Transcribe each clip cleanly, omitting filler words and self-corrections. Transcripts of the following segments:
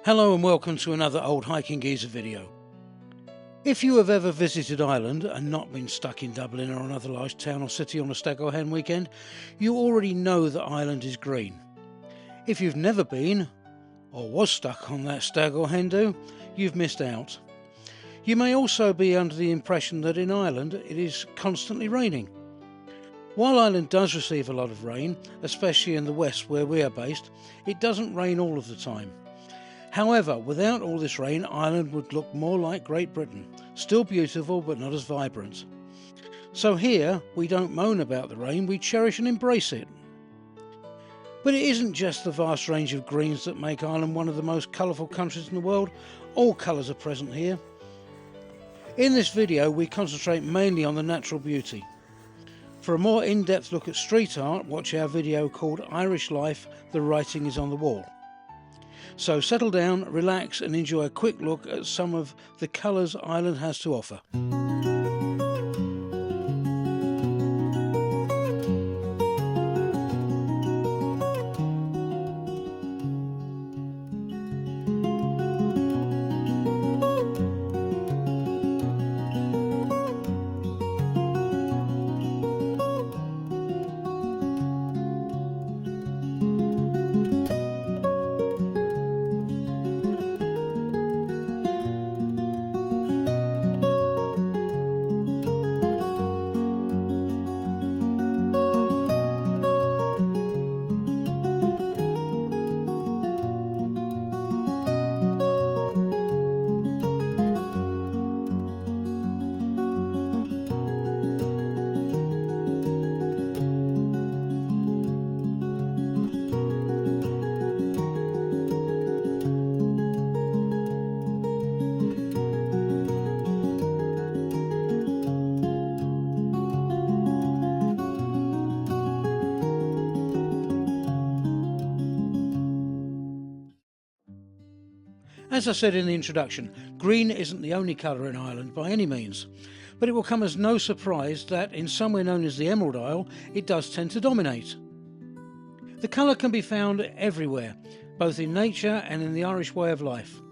Hello and welcome to another Old Hiking Geezer video. If you have ever visited Ireland and not been stuck in Dublin or another large town or city on a stag or hen weekend, you already know that Ireland is green. If you've never been, or was stuck on that stag or hen do, you've missed out. You may also be under the impression that in Ireland it is constantly raining. While Ireland does receive a lot of rain, especially in the west where we are based, it doesn't rain all of the time. However, without all this rain, Ireland would look more like Great Britain, still beautiful but not as vibrant. So here, we don't moan about the rain, we cherish and embrace it. But it isn't just the vast range of greens that make Ireland one of the most colourful countries in the world. All colours are present here. In this video, we concentrate mainly on the natural beauty. For a more in-depth look at street art, watch our video called Irish Life, The Writing is on the Wall. So settle down, relax and enjoy a quick look at some of the colours Ireland has to offer. As I said in the introduction, green isn't the only colour in Ireland by any means, but it will come as no surprise that in somewhere known as the Emerald Isle, it does tend to dominate. The colour can be found everywhere, both in nature and in the Irish way of life.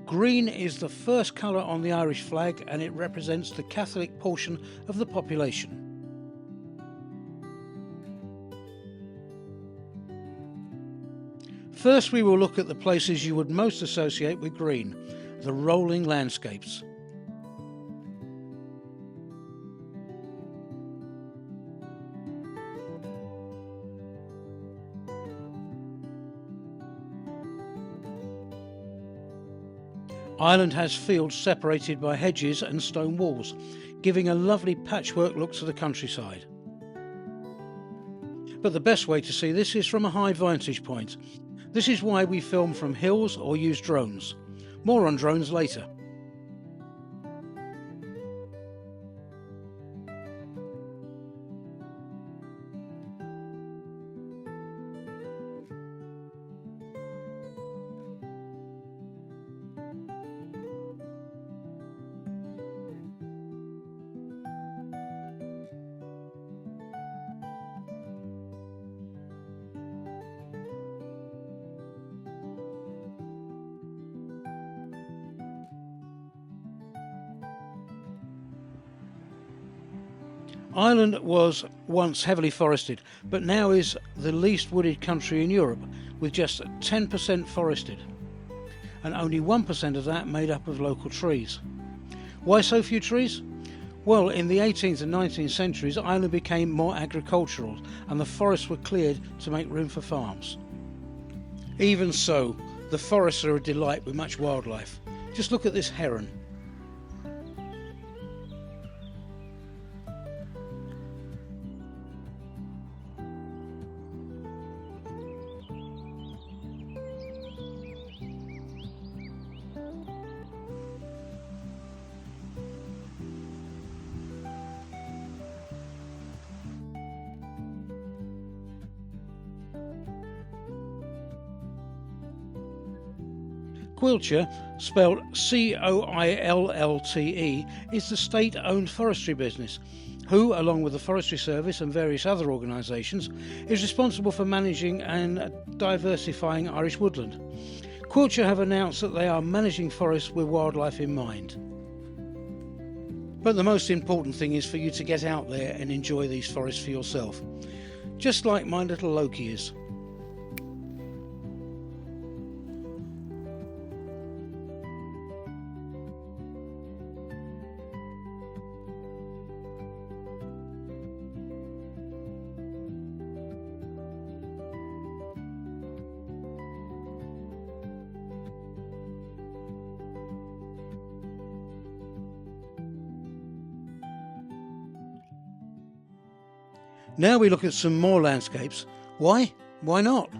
Green is the first colour on the Irish flag and it represents the Catholic portion of the population. First, we will look at the places you would most associate with green, the rolling landscapes. Ireland has fields separated by hedges and stone walls, giving a lovely patchwork look to the countryside. But the best way to see this is from a high vantage point. This is why we film from hills or use drones. More on drones later. Ireland was once heavily forested, but now is the least wooded country in Europe, with just 10% forested, and only 1% of that made up of local trees. Why so few trees? Well, in the 18th and 19th centuries, Ireland became more agricultural, and the forests were cleared to make room for farms. Even so, the forests are a delight with much wildlife. Just look at this heron. Quillte, spelled C-O-I-L-L-T-E, is the state-owned forestry business, who, along with the Forestry Service and various other organisations, is responsible for managing and diversifying Irish woodland. Culture have announced that they are managing forests with wildlife in mind. But the most important thing is for you to get out there and enjoy these forests for yourself, just like my little Loki is. Now we look at some more landscapes. Why? Why not?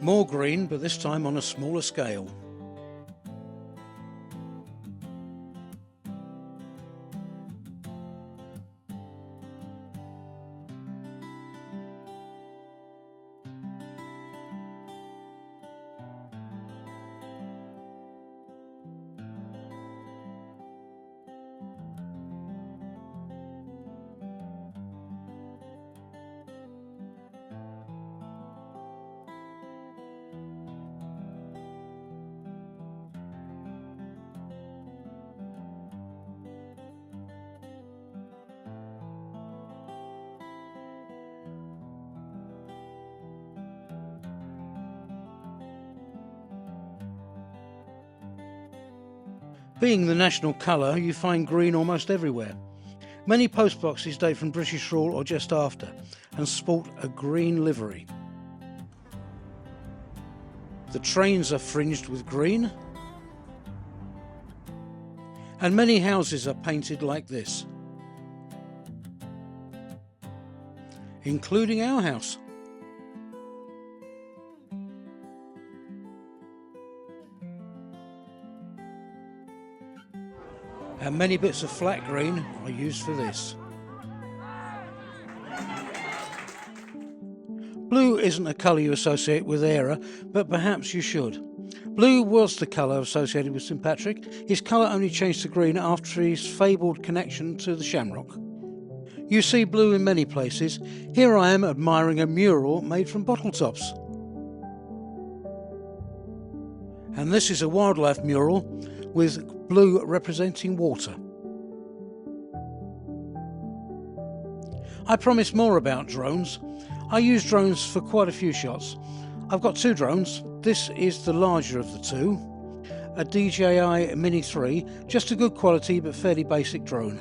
More green, but this time on a smaller scale. Being the national colour, you find green almost everywhere. Many postboxes date from British rule or just after and sport a green livery. The trains are fringed with green, and many houses are painted like this, including our house. And many bits of flat green are used for this. Blue isn't a colour you associate with Era, but perhaps you should. Blue was the colour associated with St Patrick. His colour only changed to green after his fabled connection to the shamrock. You see blue in many places. Here I am admiring a mural made from bottle tops. And this is a wildlife mural with blue representing water. I promised more about drones. I use drones for quite a few shots. I've got two drones. This is the larger of the two, a DJI Mini 3, just a good quality but fairly basic drone.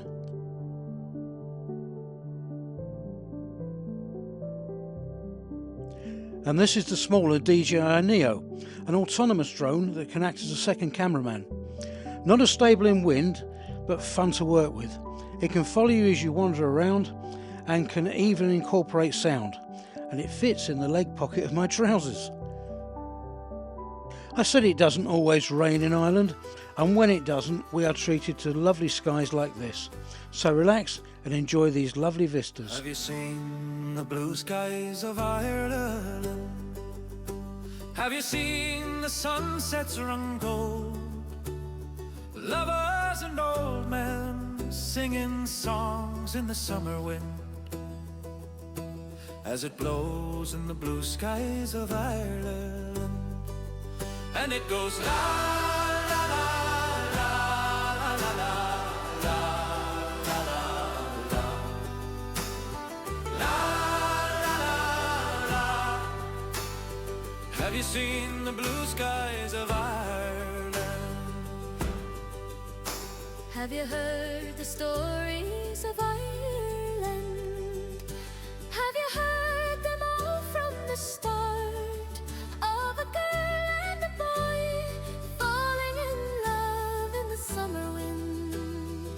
And this is the smaller DJI Neo, an autonomous drone that can act as a second cameraman. Not as stable in wind, but fun to work with. It can follow you as you wander around and can even incorporate sound, and it fits in the leg pocket of my trousers. I said it doesn't always rain in Ireland, and when it doesn't, we are treated to lovely skies like this. So relax and enjoy these lovely vistas. Have you seen the blue skies of Ireland? Have you seen the sunsets run gold? Lovers and old men singing songs in the summer wind, as it blows in the blue skies of Ireland. And it goes la la la la la la la la la la la la la. Have you seen the blue skies of Ireland? Have you heard the stories of Ireland? Have you heard them all from the start? Of a girl and a boy falling in love in the summer wind,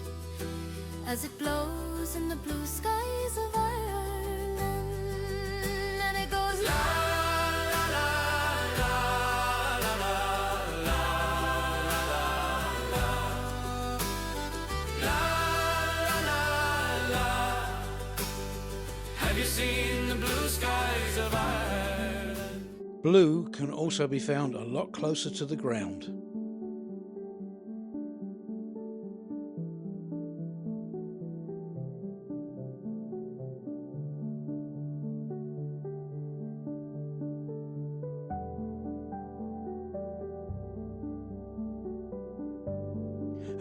as it blows in the blue skies of Ireland. Blue can also be found a lot closer to the ground.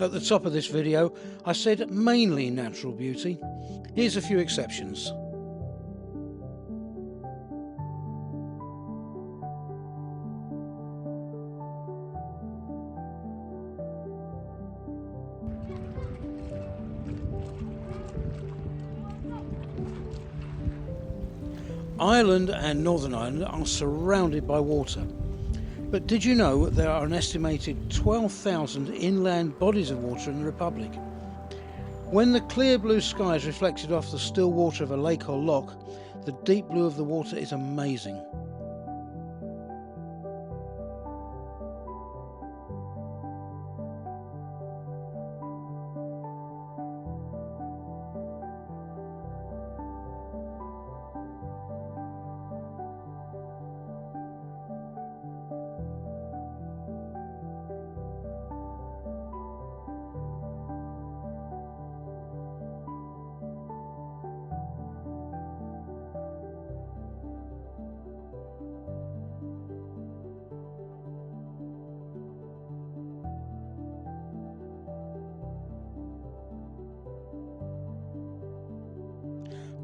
At the top of this video, I said mainly natural beauty. Here's a few exceptions. Ireland and Northern Ireland are surrounded by water. But did you know there are an estimated 12,000 inland bodies of water in the Republic? When the clear blue sky is reflected off the still water of a lake or loch, the deep blue of the water is amazing.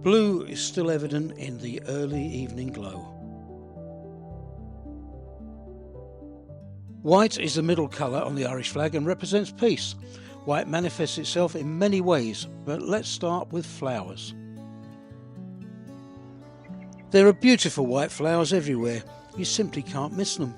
Blue is still evident in the early evening glow. White is the middle colour on the Irish flag and represents peace. White manifests itself in many ways, but let's start with flowers. There are beautiful white flowers everywhere. You simply can't miss them.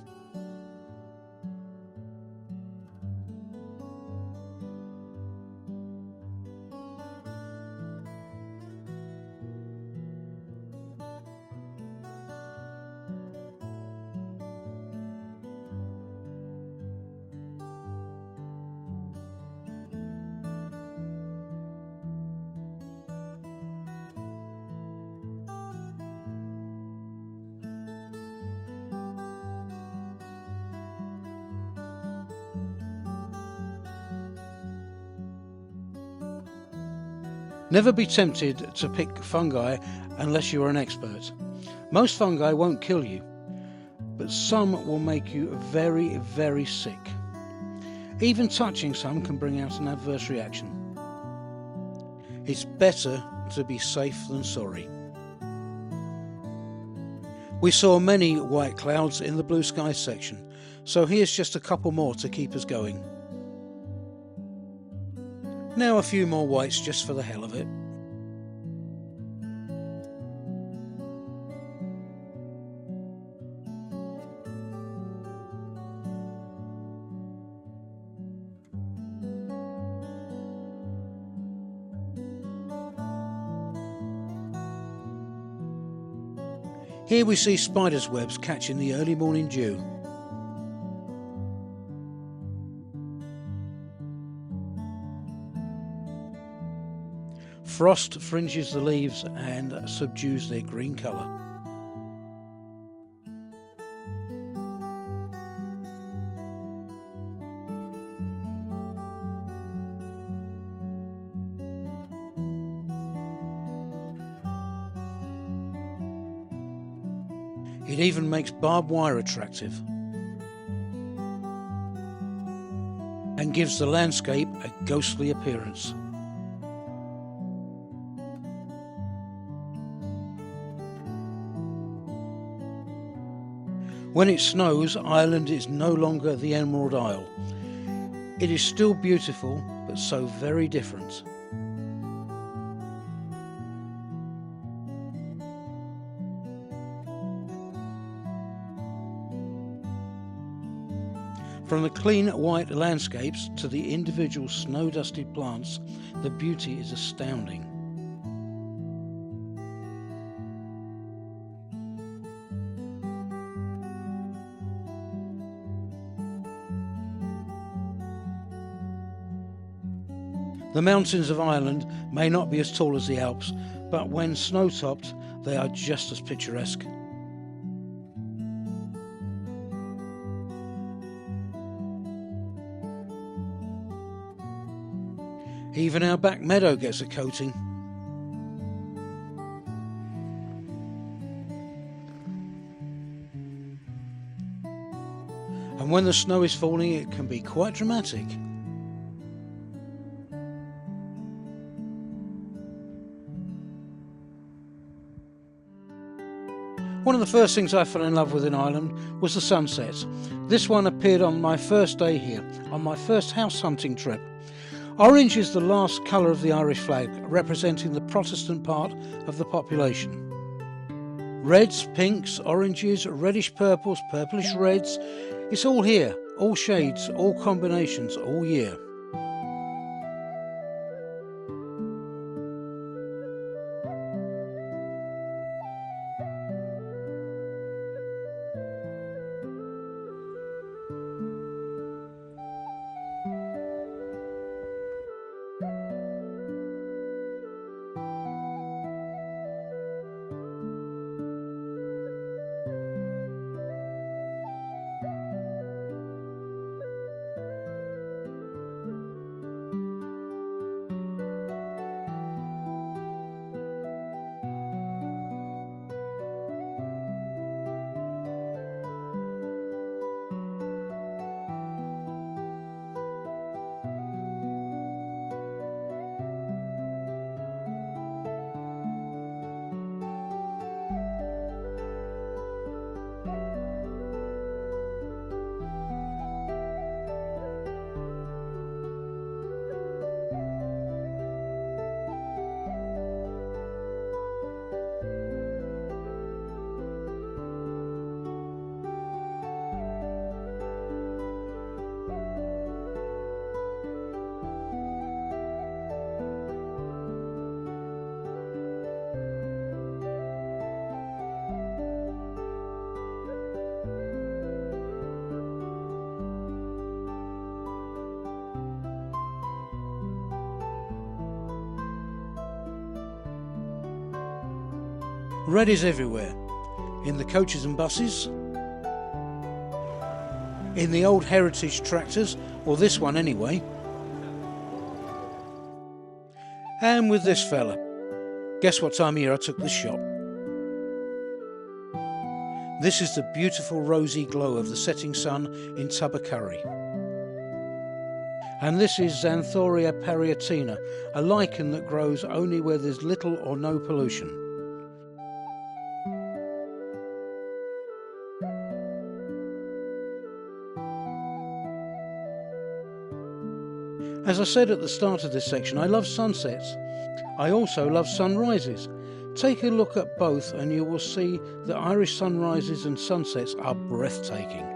Never be tempted to pick fungi unless you are an expert. Most fungi won't kill you, but some will make you very, very sick. Even touching some can bring out an adverse reaction. It's better to be safe than sorry. We saw many white clouds in the blue sky section, so here's just a couple more to keep us going. Now a few more whites just for the hell of it. Here we see spiders' webs catching the early morning dew. Frost fringes the leaves and subdues their green colour. It even makes barbed wire attractive and gives the landscape a ghostly appearance. When it snows, Ireland is no longer the Emerald Isle. It is still beautiful, but so very different. From the clean white landscapes to the individual snow-dusted plants, the beauty is astounding. The mountains of Ireland may not be as tall as the Alps, but when snow-topped, they are just as picturesque. Even our back meadow gets a coating. And when the snow is falling, it can be quite dramatic. One of the first things I fell in love with in Ireland was the sunsets. This one appeared on my first day here, on my first house hunting trip. Orange is the last colour of the Irish flag, representing the Protestant part of the population. Reds, pinks, oranges, reddish purples, purplish reds, it's all here, all shades, all combinations, all year. Red is everywhere, in the coaches and buses, in the old heritage tractors, or this one anyway, and with this fella. Guess what time of year I took this shot? This is the beautiful rosy glow of the setting sun in Tubbercurry. And this is Xanthoria parietina, a lichen that grows only where there's little or no pollution. As I said at the start of this section, I love sunsets. I also love sunrises. Take a look at both and you will see that Irish sunrises and sunsets are breathtaking.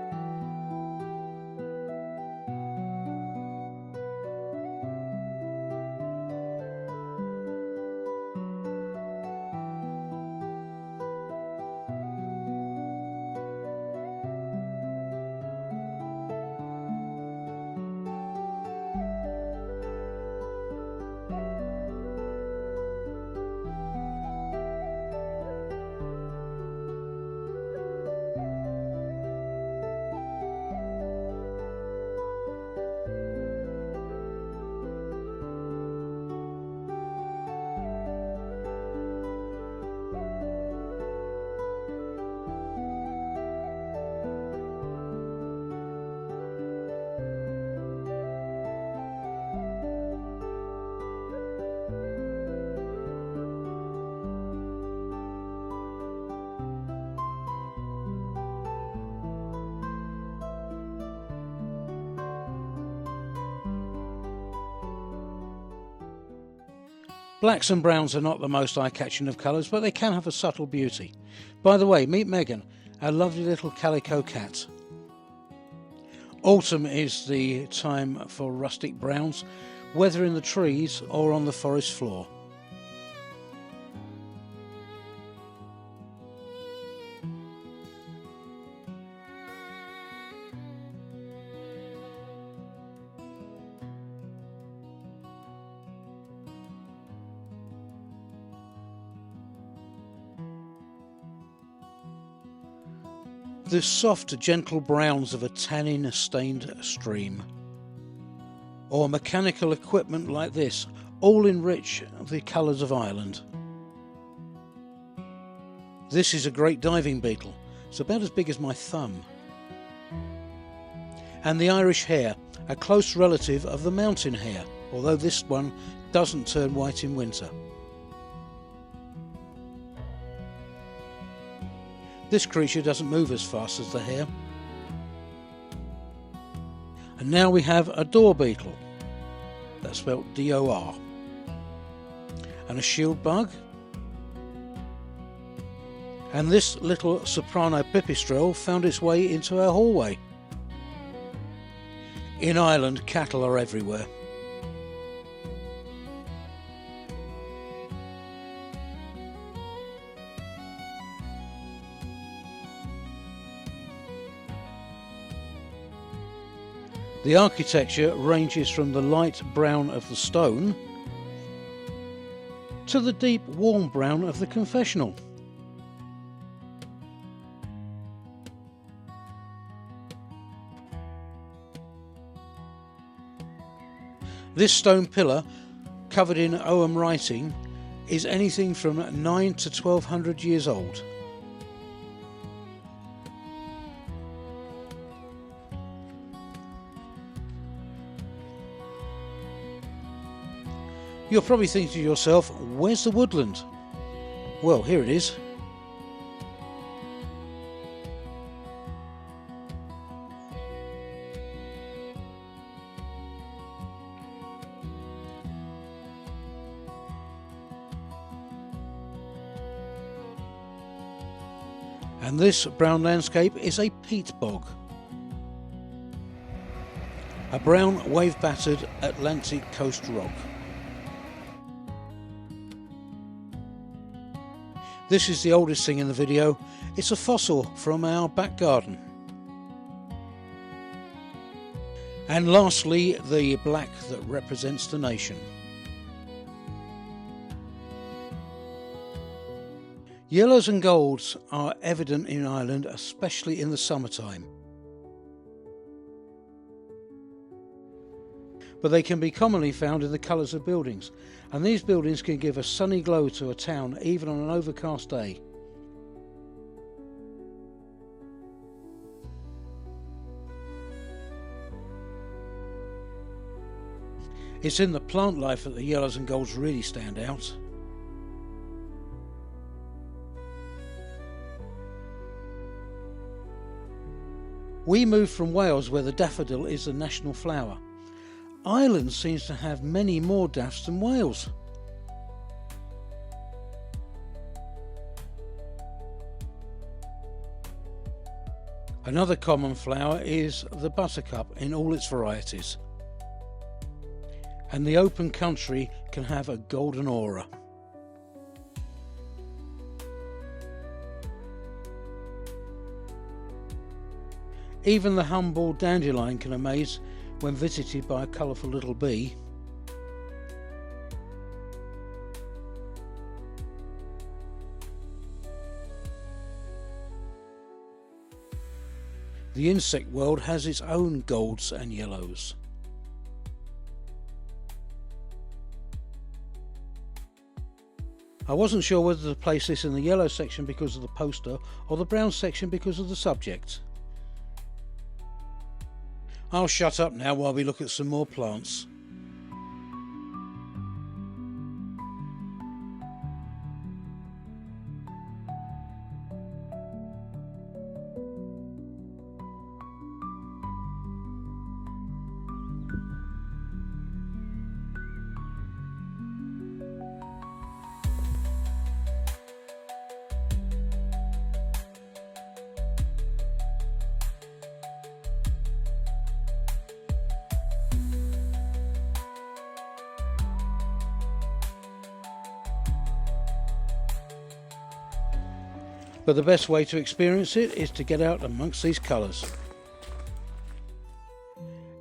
Blacks and browns are not the most eye-catching of colours, but they can have a subtle beauty. By the way, meet Megan, our lovely little calico cat. Autumn is the time for rustic browns, whether in the trees or on the forest floor. The soft, gentle browns of a tannin-stained stream. or mechanical equipment like this, all enrich the colours of Ireland. This is a great diving beetle. It's about as big as my thumb. And the Irish hare, a close relative of the mountain hare, although this one doesn't turn white in winter. This creature doesn't move as fast as the hare. And now we have a door beetle, that's spelled D-O-R, and a shield bug, and this little soprano pipistrelle found its way into our hallway. In Ireland, cattle are everywhere. The architecture ranges from the light brown of the stone to the deep warm brown of the confessional. This stone pillar, covered in Ogham writing, is anything from 9 to 1200 years old. You're probably thinking to yourself, where's the woodland? Well, here it is. And this brown landscape is a peat bog. A brown wave-battered Atlantic coast rock. This is the oldest thing in the video. It's a fossil from our back garden. And lastly, the black that represents the nation. Yellows and golds are evident in Ireland, especially in the summertime. But they can be commonly found in the colours of buildings, and these buildings can give a sunny glow to a town even on an overcast day. It's in the plant life that the yellows and golds really stand out. We moved from Wales, where the daffodil is the national flower. Ireland seems to have many more daffs than Wales. Another common flower is the buttercup in all its varieties. And the open country can have a golden aura. Even the humble dandelion can amaze when visited by a colourful little bee. The insect world has its own golds and yellows. I wasn't sure whether to place this in the yellow section because of the poster or the brown section because of the subject. I'll shut up now while we look at some more plants. But the best way to experience it is to get out amongst these colours.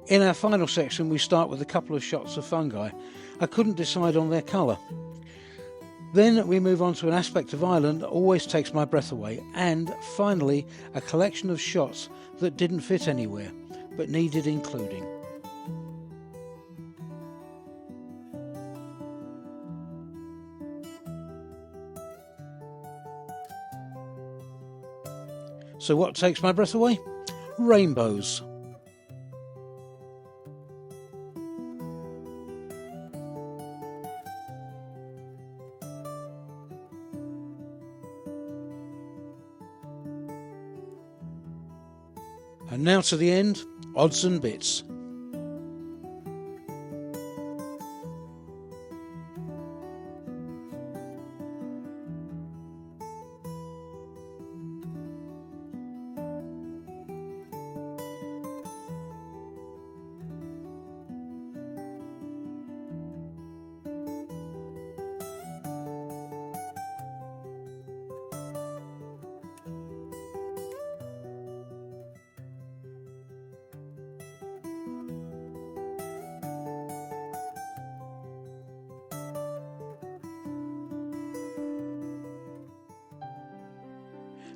In our final section we start with a couple of shots of fungi. I couldn't decide on their colour. Then we move on to an aspect of Ireland that always takes my breath away, and finally a collection of shots that didn't fit anywhere but needed including. So what takes my breath away? Rainbows. And now to the end, odds and bits.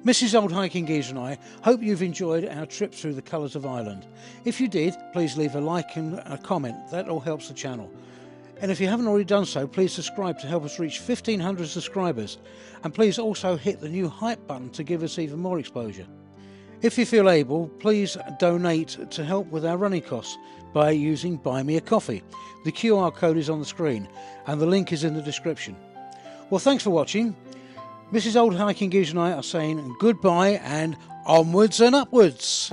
Mrs. Old Hiking Geezer and I hope you've enjoyed our trip through the colours of Ireland. If you did, please leave a like and a comment, that all helps the channel. And if you haven't already done so, please subscribe to help us reach 1,500 subscribers. And please also hit the new hype button to give us even more exposure. If you feel able, please donate to help with our running costs by using Buy Me a Coffee. The QR code is on the screen and the link is in the description. Well, thanks for watching. Mrs. Old Hiking Geezer and I are saying goodbye and onwards and upwards.